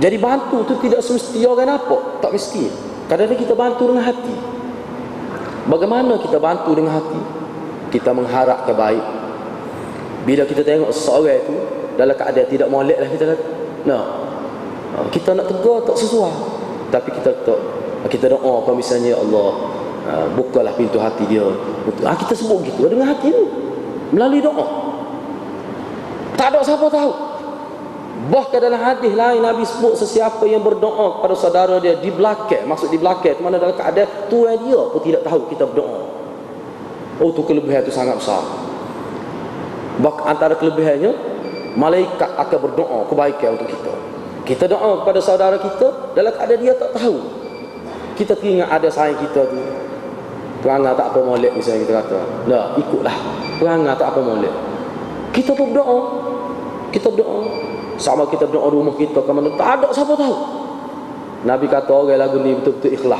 Jadi bantu tu tidak semesti orang nampak, tak mesti. Kadang-kadang kita bantu dengan hati. Bagaimana kita bantu dengan hati? Kita mengharap kebaik. Bila kita tengok seseorang itu dalam keadaan tidak molek lah, kita kata, kita nak tegur tak sesuai. Tapi kita doa kalau misalnya ya Allah, bukalah pintu hati dia. Kita sebut gitu dengan hati tu, melalui doa. Tak ada siapa tahu. Bahkan dalam hadis lain Nabi sebut sesiapa yang berdoa kepada saudara dia di belakang, maksud di belakang mana dalam keadaan tuan dia pun tidak tahu kita berdoa. Oh, tu kelebihan tu sangat besar. Bahkan antara kelebihannya, malaikat akan berdoa kebaikan untuk kita. Kita doa kepada saudara kita dalam keadaan dia tak tahu. Kita teringat ada sayang kita tu, perangai tak apa molek misalnya kita kata, dah ikutlah perangai tak apa molek. Kita pun berdoa. Kita berdoa. Sama kita berdoa rumah kita ke mana, tak ada siapa tahu. Nabi kata orang lagu ni betul-betul ikhlas,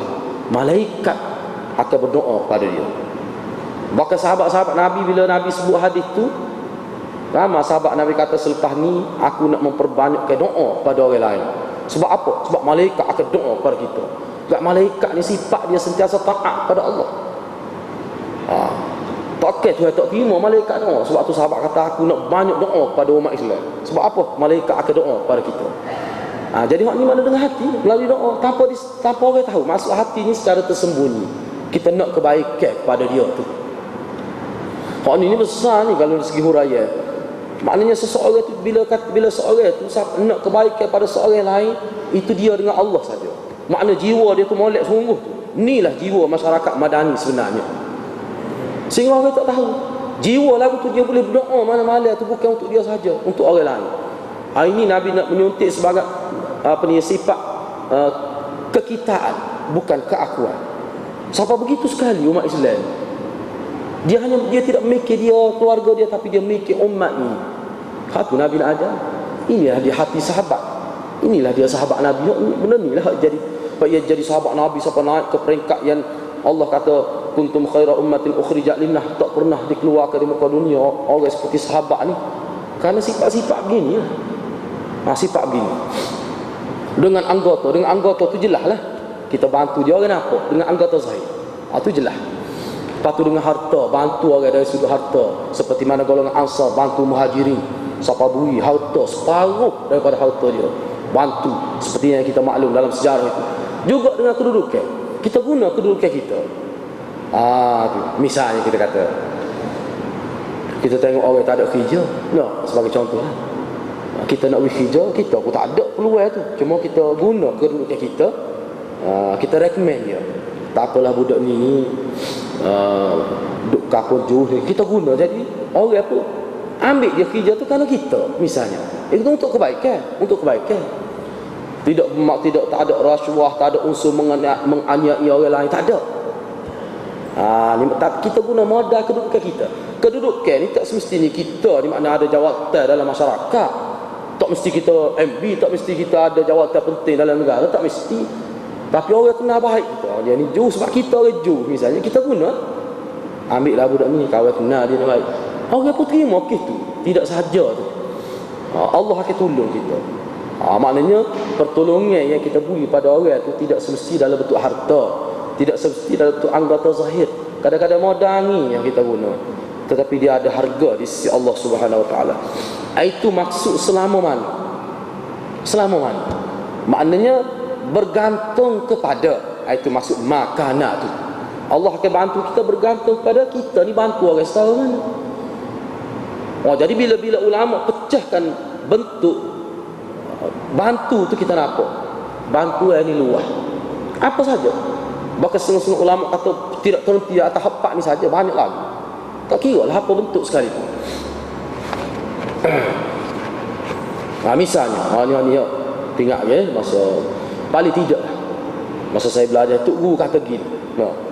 malaikat akan berdoa pada dia. Bahkan sahabat-sahabat Nabi, bila Nabi sebut hadis tu, ramai sahabat Nabi kata, selepas ni aku nak memperbanyakkan doa pada orang lain. Sebab apa? Sebab malaikat akan doa pada kita. Sebab malaikat ni sifat dia sentiasa taat pada Allah. Tak Tuhan tak terima malaikat doa. Sebab tu sahabat kata, aku nak banyak doa pada umat Islam. Sebab apa? Malaikat akan doa pada kita. Jadi hak ni mana dengan hati, melalui doa, tanpa orang tahu. Masuk hati ni secara tersembunyi. Kita nak kebaikan pada dia tu. Hak ni besar ni kalau dari segi huraian. Maknanya seseorang tu bila seorang tu nak kebaikan pada seorang lain, itu dia dengan Allah saja. Makna jiwa dia tu molek sungguh tu. Inilah jiwa masyarakat madani sebenarnya. Sehingga orang tak tahu. Jiwa lagu tu dia boleh berdoa mana-mana tu bukan untuk dia saja, untuk orang lain. Hari ini Nabi nak menyuntik sebagai sifat kekitaan, bukan keakuan. Siapa begitu sekali umat Islam. Dia tidak memikir dia keluarga dia, tapi dia memikir umat ni. Hatu Nabi nak ajar. Inilah dia hati sahabat. Inilah dia sahabat Nabi. Benar ni lah jadi sahabat Nabi sampai naik ke peringkat yang Allah kata kuntum khaira ummatin ukhrijat linnah, tak pernah dikeluarkan di muka dunia orang seperti sahabat ni. Kerana sifat-sifat begini lah. Sifat begini. Dengan anggota tu jelas lah. Kita bantu dia orang apa? Dengan anggota zahir. Tu jelas. Lepas tu dengan harta, bantu orang dari sudut harta. Seperti mana golongan Ansar bantu Muhajirin. Siapa bui harta separuh daripada harta dia, bantu. Seperti yang kita maklum dalam sejarah itu. Juga dengan kedudukan, kita guna kedudukan kita. Tu. Misalnya kita kata, kita tengok orang tak ada kerja, sebagai contoh lah. Kita nak beri kerja, kita pun tak ada peluang tu. Cuma kita guna kedudukan kita, kita recommend dia. Tak apalah budak ni duk kapur jauh, kita guna. Jadi orang pun ambil dia kerja tu kerana kita, misalnya. Itu untuk kebaikan, tak ada rasuah, tak ada unsur menganiaya orang lain, tak ada. Kita guna modal kedudukan kita. Kedudukan ni tak semestinya kita ni makna ada jawatan dalam masyarakat. Tak mesti kita MB, tak mesti kita ada jawatan penting dalam negara, tak mesti. Tapi orang kenal baik kita. Dia ni jauh sebab kita orang jauh, misalnya kita guna. Ambil lah budak ni, kawan kenal dia baik. Orang pun terima kes tu. Tidak sahaja tu. Allah akan tolong kita. Maknanya pertolongan yang kita beri pada orang tu tidak semesti dalam bentuk harta, tidak semesti dalam bentuk anggota zahir. Kadang-kadang modal ni yang kita guna, tetapi dia ada harga di sisi Allah Subhanahu Wa Taala. Itu maksud selama mana? Selama mana? Maknanya bergantung kepada, itu maksud makana tu. Allah akan bantu kita bergantung kepada kita ni bantu orang setara mana. Jadi bila ulama pecahkan bentuk bantu tu, kita nampak bantuan ni luas. Apa saja. Bahkan setengah-setengah ulama kata tidak terhenti atas hak ni saja, banyak lagi. Tak kira lah apa bentuk sekali tu. Misalnya ni tengok masa paling tidak masa saya belajar tu guru kata gini.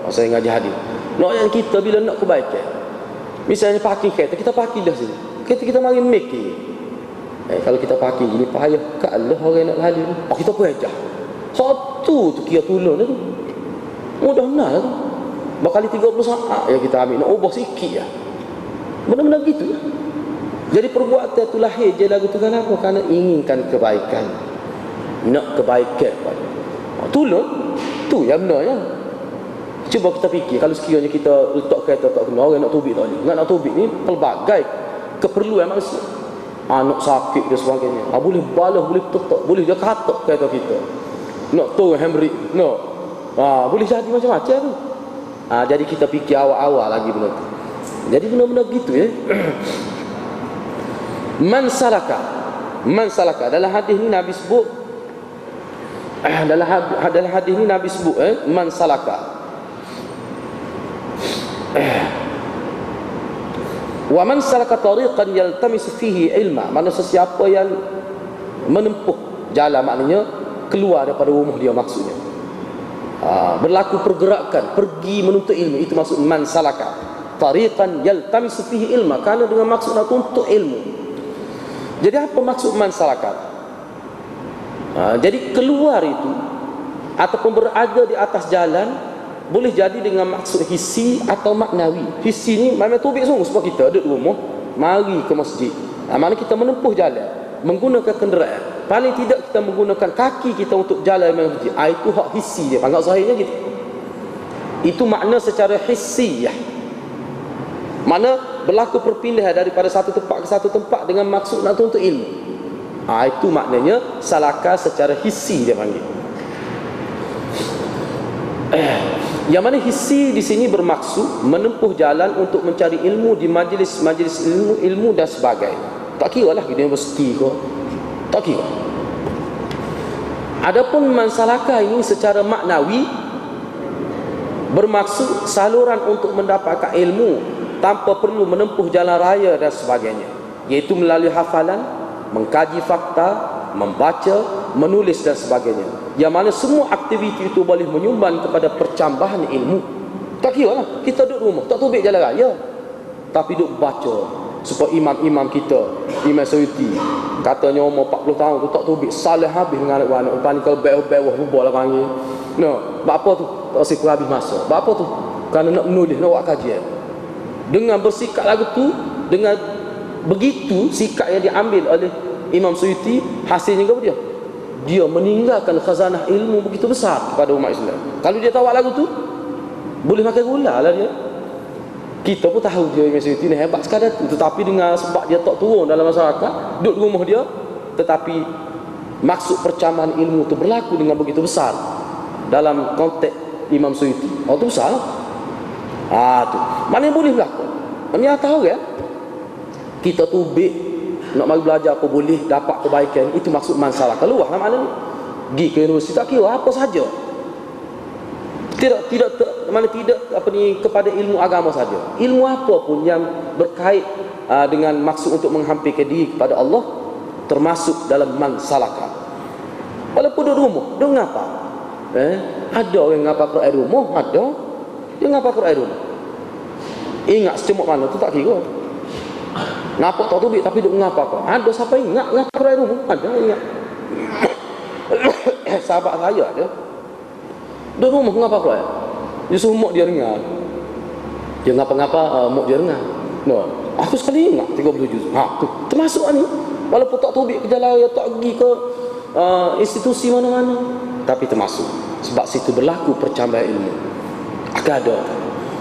Masa saya ngaji hadis. Yang kita bila nak kebaikan, misalnya parking kereta, kita parking dah sini. Kita mari make ni. Kalau kita parking gini payah kalah orang nak lalu. Kita pejah. Satu tu kira tolong tu. Mudah benar tu. Berkali 30 saat yang kita ambil nak ubah sikit lah. Benar-benar gitu. Jadi perbuatan tu lahir je lagu tu kenapa? Kerana inginkan kebaikan. Nak kebaikan. Tolong tu yang benarnya. Cuba kita fikir, kalau sekiranya kita letak kereta tak kena, orang nak tubik tak boleh. Nak tubik ni pelbagai keperluan manusia. Anak sakit dan sebagainya. Boleh balas, boleh tetak, boleh dia katak kereta kita. Nak tu Henry, no. Boleh jadi macam-macam tu. Jadi kita fikir awal-awal lagi benda tu. Jadi benda-benda begitu ya. Man salaka dalam hadis ni Nabi sebut dalam hadis ni Nabi sebut man salaka. Wa man salaka tariqan yaltamisu fihi ilma, mana sesiapa yang menempuh jalan, maknanya keluar daripada rumah dia maksudnya. Berlaku pergerakan, pergi menuntut ilmu, itu maksud man salaka tariqan yaltamisu fihi ilma, kerana dengan maksud nak tuntut ilmu. Jadi apa maksud man salaka? Jadi keluar itu ataupun berada di atas jalan boleh jadi dengan maksud hissi atau maknawi. Hissi ni memang tubik sungguh sebab kita duduk di rumah, mari ke masjid. Maknanya kita menempuh jalan menggunakan kenderaan. Paling tidak kita menggunakan kaki kita untuk jalan ke masjid. Itu hak hissi dia. Panggil sahihnya gitu. Itu makna secara hissiyah. Mana berlaku perpindahan daripada satu tempat ke satu tempat dengan maksud nak tuntut ilmu. Itu maknanya salaka secara hissi dia panggil. Yang mana hissi di sini bermaksud menempuh jalan untuk mencari ilmu di majlis-majlis ilmu dan sebagainya. Tak kira lah universiti ke, tak kira. Adapun mansalaka ini secara maknawi bermaksud saluran untuk mendapatkan ilmu tanpa perlu menempuh jalan raya dan sebagainya, iaitu melalui hafalan, mengkaji fakta, membaca, menulis dan sebagainya. Yang mana semua aktiviti itu boleh menyumbang kepada percambahan ilmu. Tak kira lah, kita duduk rumah, tak tubik jalan raya, tapi duduk baca. Sebab imam-imam kita, Imam Suyuti, katanya umur 40 tahun tu tak tubik, salah habis dengan anak-anak. Lepas ni kalau bawah rubah lah panggil. Buat apa tu? Tak usah habis masa. Buat apa tu? Kerana nak menulis, nak buat kajian. Dengan bersikap lagu tu, dengan begitu sikap yang diambil oleh Imam Suyuti, hasilnya apa dia? Dia meninggalkan khazanah ilmu begitu besar kepada umat Islam. Kalau dia tahu lagu tu, boleh makan gula lah dia. Kita pun tahu dia Imam Suyuti ni hebat sekadar tu, tetapi dengan sebab dia tak turun dalam masyarakat, duduk di rumah dia, tetapi maksud percambahan ilmu tu berlaku dengan begitu besar dalam konteks Imam Suyuti. Tu besar lah. Tu mana boleh berlaku. Mana tahu kan, kita tubik nak mari belajar apa boleh dapat kebaikan, itu maksud mansalah. Keluar lah maknanya pergi ke universiti, tak kira apa saja, tidak kepada ilmu agama saja, ilmu apa pun yang berkait dengan maksud untuk menghampirkan diri kepada Allah termasuk dalam mansalaka. Walaupun duduk rumah, dia ngapa? Ada orang ngapa Quran rumah, ada dia ngapa Quran rumah. Ingat secemuk mana tu tak kira. Nampak tak tubik tapi duk ngapa kau. Ada siapa ingat ngapa Quran rumah? Ada ingat. Sahabat saya ada. Duduk rumah ngapa Quran. Dia suruh mak dia dengar. Dia ngapa-ngapa mak dia dengar. Aku sekali ingat 30 juz. Tu termasuk ni. Walaupun tak tubik ke jalan raya, tak pergi ke institusi mana-mana, tapi termasuk. Sebab situ berlaku percambahan ilmu. Akan ada.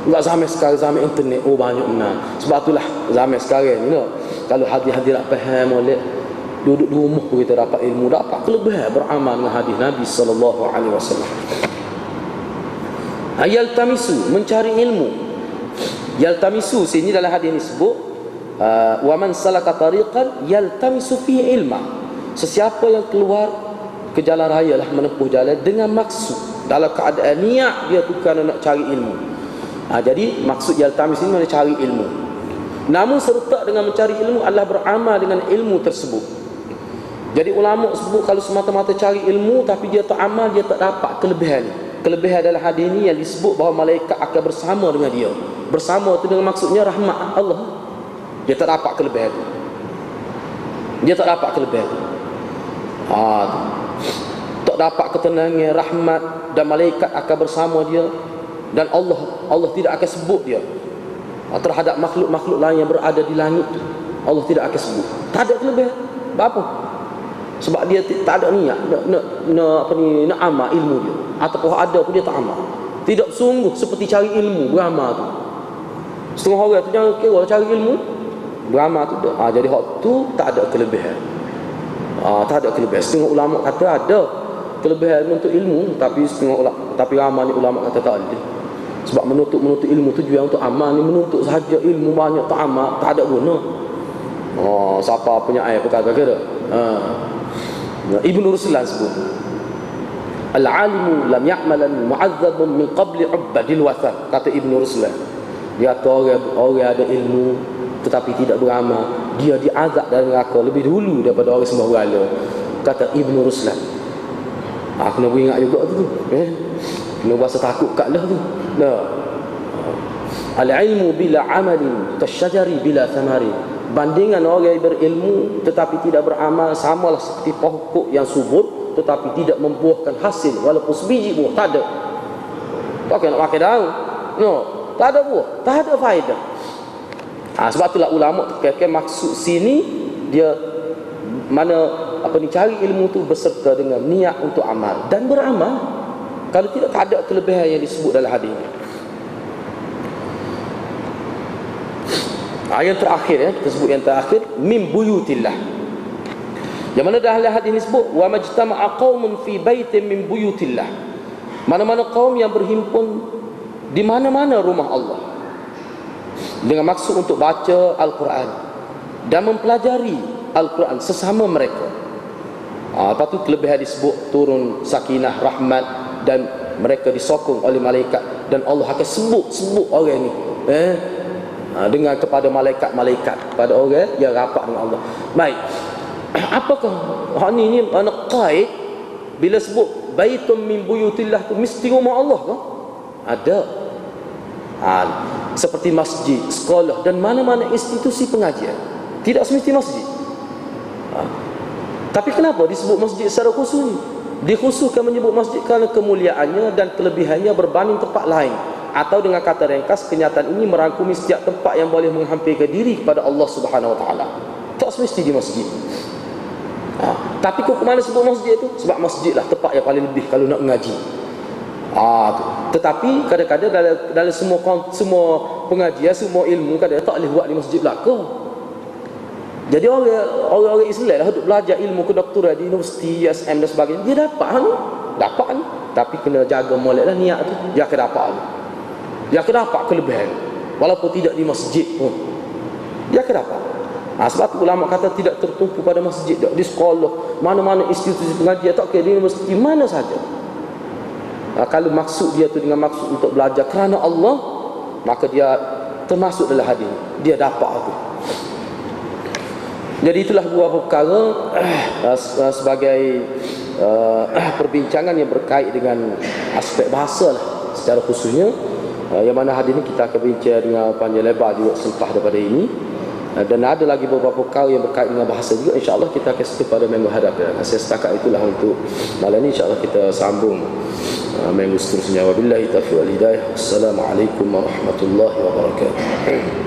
Enggak zaman sekarang, zaman internet, banyak benar. Sebab itulah zaman sekarang ni, kalau hadis-hadis nak faham oleh duduk di rumah kita dapat ilmu, dapat kelebihan beramal dengan hadis Nabi sallallahu alaihi wasallam. Yaltamisu, mencari ilmu. Yaltamisu sini dalam hadis ini sebut wa man salaka tariqan yaltamisu fihi ilma. Sesiapa yang keluar ke jalan raya lah, menempuh jalan dengan maksud, dalam keadaan niat dia tu kerana nak cari ilmu. Jadi maksud yaltamis ini adalah cari ilmu. Namun serta dengan mencari ilmu adalah beramal dengan ilmu tersebut. Jadi ulama sebut kalau semata-mata cari ilmu tapi dia tak amal, dia tak dapat kelebihan. Kelebihan adalah hadis ini yang disebut bahawa malaikat akan bersama dengan dia. Bersama itu dengan maksudnya rahmat Allah. Dia tak dapat kelebihan itu. Dia tak dapat kelebihan itu. Tak dapat ketenangan, rahmat, dan malaikat akan bersama dia. Dan Allah tidak akan sebut dia terhadap makhluk-makhluk lain yang berada di langit tu. Allah tidak akan sebut. Tak ada kelebihan. Apa? Sebab dia tak ada niat nak amal ilmu dia, ataupun ada pun dia tak amal. Tidak sungguh seperti cari ilmu, beramal tu. Setengah orang tu jangan kira cari ilmu, beramal tu. Jadi hak tu tak ada kelebihan. Tak ada kelebihan. Setengah ulama kata ada kelebihan menuntut ilmu, tapi tapi ramai ulama kata tak ada. Sebab menuntut ilmu tujuan untuk amal ni, menuntut sahaja ilmu banyak tak amal, tak ada guna. Siapa punya ayat perkara kira? Ibnu Ruslan sebut, al-alimu lam ya'malan mu'azzabun min qabli ubadil wathan. Kata Ibnu Ruslan, dia kata orang ada ilmu tetapi tidak beramal, dia diazab dalam neraka lebih dulu daripada orang sembah berhala. Kata Ibnu Ruslan. Kena beringat juga tu. Kena rasa takut kat lah tu. Al-ilmu bila amalin kasyajari bila thamari. Bandingan orang yang berilmu tetapi tidak beramal samalah seperti pokok yang subur tetapi tidak membuahkan hasil, walaupun sebiji buah tak ada. Tak kena nak pakai daun. Tak ada buah, tak ada faedah. Sebab itulah ulama terkekeh maksud sini dia cari ilmu tu berserta dengan niat untuk amal dan beramal. Kalau tidak, tak ada kelebihan yang disebut dalam hadis ini. Yang terakhir kita sebut yang terakhir, min buyutillah. Yang mana dalam hadis ini sebut wa majtama'a qaumun fi baitin min buyutillah. Mana-mana kaum yang berhimpun di mana-mana rumah Allah dengan maksud untuk baca Al-Quran dan mempelajari Al-Quran sesama mereka. Lepas tu kelebihan disebut turun sakinah, rahmat, dan mereka disokong oleh malaikat, dan Allah akan sebut orang ni dengan kepada malaikat-malaikat, pada orang yang rapat dengan Allah. Baik, apakah ni anak qaid bila sebut baitun min buyutillah tu mesti rumah Allah ke? Ada. Seperti masjid, sekolah dan mana-mana institusi pengajian. Tidak semesti masjid. Tapi kenapa disebut masjid secara khusus ni? Dikhususkan menyebut masjid kerana kemuliaannya dan kelebihannya berbanding tempat lain. Atau dengan kata ringkas, kenyataan ini merangkumi setiap tempat yang boleh menghampirkan diri kepada Allah Subhanahu Wa Taala. Tak semesti di masjid. Tapi kok mana sebut masjid itu? Sebab masjid lah tempat yang paling lebih kalau nak mengaji. Tetapi kadang-kadang dalam semua pengajian, semua ilmu kadang tak boleh buat di masjid belaka. Jadi orang Islam lah belajar ilmu kedoktoran di universiti, USM dan sebagainya, dia dapat tapi kena jaga moleklah niat tu, dia akan dapat kelebihan walaupun tidak di masjid pun dia akan dapat. Sebab tu ulama kata tidak tertumpu pada masjid, di sekolah, mana-mana institusi pengajian, tak kira di universiti, mana saja. Kalau maksud dia tu dengan maksud untuk belajar kerana Allah, maka dia termasuk dalam hadis, dia dapat tu. Jadi itulah dua perkara sebagai perbincangan yang berkait dengan aspek bahasa lah secara khususnya, yang mana hadis ini kita akan bincang dengan panjang lebar juga selepas daripada ini. Dan ada lagi beberapa perkara yang berkait dengan bahasa juga, insya-Allah kita akan sentuh pada minggu hadapan. Saya setakat itulah untuk malam ini, insya-Allah kita sambung minggu seterusnya. Wabillahi taufiq wal hidayah. Wassalamualaikum warahmatullahi wabarakatuh.